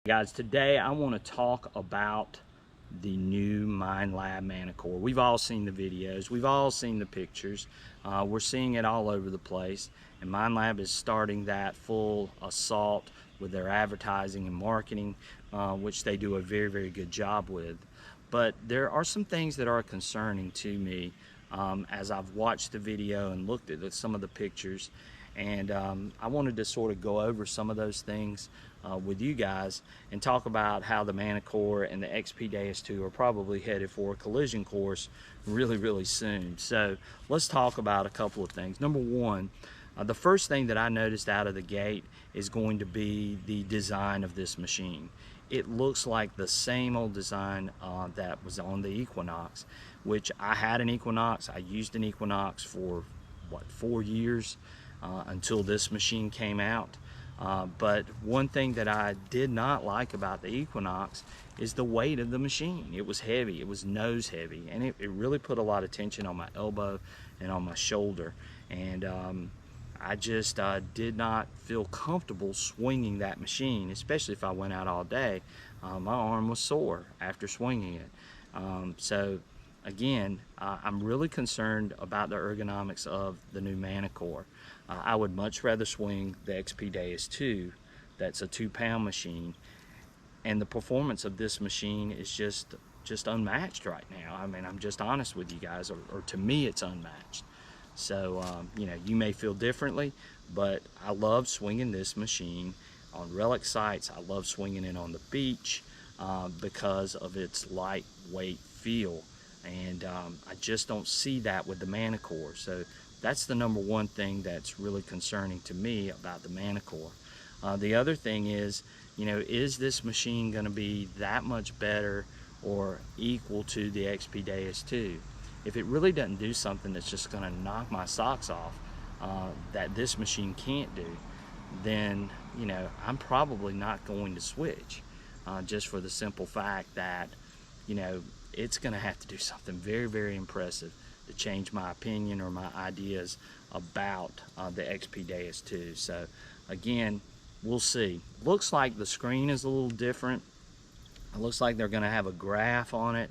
Guys, today I want to talk about the new Minelab Manacore. We've all seen the videos, we've all seen the pictures, we're seeing it all over the place, and Minelab is starting that full assault with their advertising and marketing, which they do a very good job with. But there are some things that are concerning to me as I've watched the video and looked at some of the pictures, and I wanted to sort of go over some of those things with you guys and talk about how the Manacore and the XP Deus 2 are probably headed for a collision course really soon. So let's talk about a couple of things. Number one, the first thing that I noticed out of the gate is going to be the design of this machine. It looks like the same old design that was on the Equinox, which I had an Equinox. I used an Equinox for what, 4 years until this machine came out. But one thing that I did not like about the Equinox is the weight of the machine. It was heavy, it was nose heavy, and it really put a lot of tension on my elbow and on my shoulder. And I just did not feel comfortable swinging that machine, especially if I went out all day. My arm was sore after swinging it. So again, I'm really concerned about the ergonomics of the new Manacore. I would much rather swing the XP Deus 2, that's a 2-pound machine, and the performance of this machine is just unmatched right now. I mean, I'm just honest with you guys, or to me it's unmatched. So you know, you may feel differently, but I love swinging this machine on relic sites. I love swinging it on the beach because of its lightweight feel, and I just don't see that with the Manacore. So that's the number one thing that's really concerning to me about the Manacore. The other thing is, you know, is this machine going to be that much better or equal to the XP Deus 2? If it really doesn't do something that's just going to knock my socks off, that this machine can't do, then, you know, I'm probably not going to switch, just for the simple fact that, you know, it's going to have to do something very impressive to change my opinion or my ideas about the XP Deus 2. So again, we'll see. Looks like the screen is a little different. It looks like they're going to have a graph on it,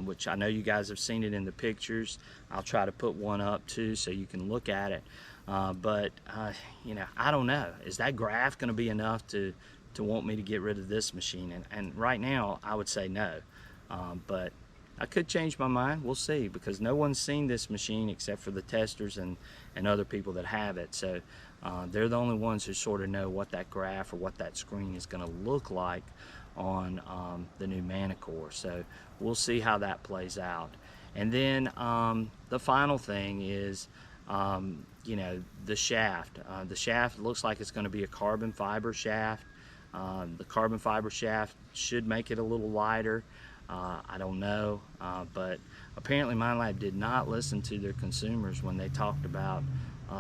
which I know you guys have seen it in the pictures. I'll try to put one up too so you can look at it. But you know, I don't know. Is that graph going to be enough to want me to get rid of this machine? And right now, I would say no. But I could change my mind. We'll see, because no one's seen this machine except for the testers and other people that have it. So they're the only ones who sort of know what that graph or what that screen is going to look like on the new Manacore. So we'll see how that plays out. And then the final thing is, you know, the shaft. The shaft looks like it's going to be a carbon fiber shaft. The carbon fiber shaft should make it a little lighter. I don't know, but apparently Minelab did not listen to their consumers when they talked about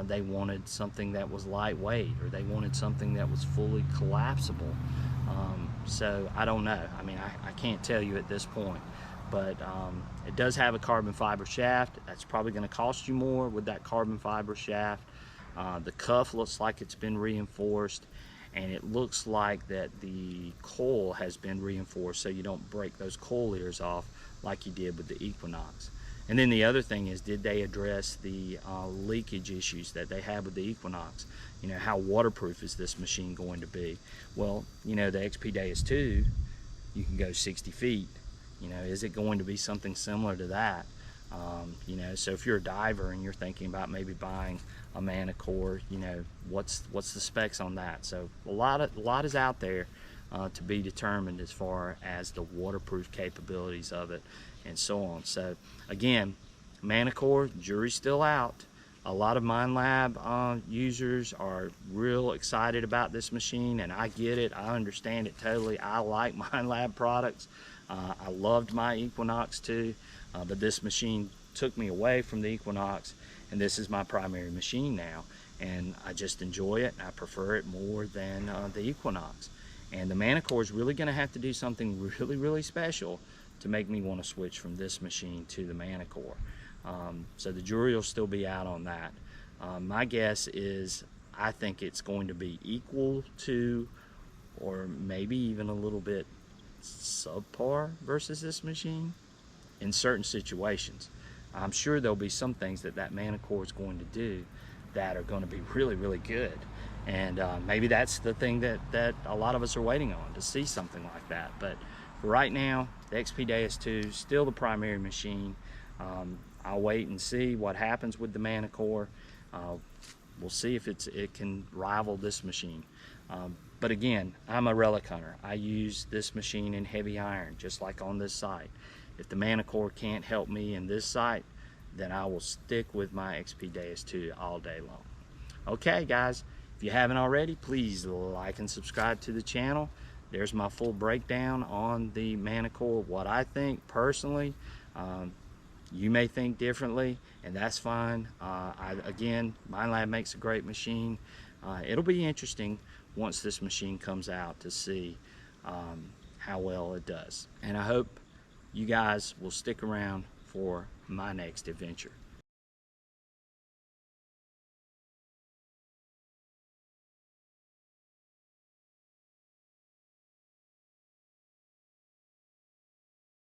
they wanted something that was lightweight, or they wanted something that was fully collapsible. So I don't know. I mean, I can't tell you at this point, but it does have a carbon fiber shaft. That's probably going to cost you more with that carbon fiber shaft. The cuff looks like it's been reinforced, and it looks like that the coil has been reinforced so you don't break those coil ears off like you did with the Equinox. And then the other thing is, did they address the leakage issues that they had with the Equinox? You know, how waterproof is this machine going to be? Well, you know, the XP Deus 2, you can go 60 feet. You know, is it going to be something similar to that? You know, so if you're a diver and you're thinking about maybe buying a Manacore, you know, what's the specs on that? So a lot is out there to be determined as far as the waterproof capabilities of it and so on. So again, Manacore, jury's still out. A lot of Minelab users are real excited about this machine, and I get it. I understand it totally. I like Minelab products. I loved my Equinox too, but this machine took me away from the Equinox, and this is my primary machine now, and I just enjoy it, and I prefer it more than the Equinox. And the Manacore is really going to have to do something really special to make me want to switch from this machine to the Manacore. So the jury will still be out on that. My guess is I think it's going to be equal to or maybe even a little bit subpar versus this machine in certain situations. I'm sure there'll be some things that Manacore is going to do that are going to be really good, and maybe that's the thing that a lot of us are waiting on, to see something like that. But for right now, the XP Deus 2 still the primary machine. I'll wait and see what happens with the Manacore. We'll see if it can rival this machine. But again, I'm a relic hunter. I use this machine in heavy iron, just like on this site. If the Manacore can't help me in this site, then I will stick with my XP Deus 2 all day long. Okay guys, if you haven't already, please like and subscribe to the channel. There's my full breakdown on the Manacore, what I think personally. You may think differently, and that's fine. Again, Minelab makes a great machine. It'll be interesting once this machine comes out to see how well it does. And I hope you guys will stick around for my next adventure.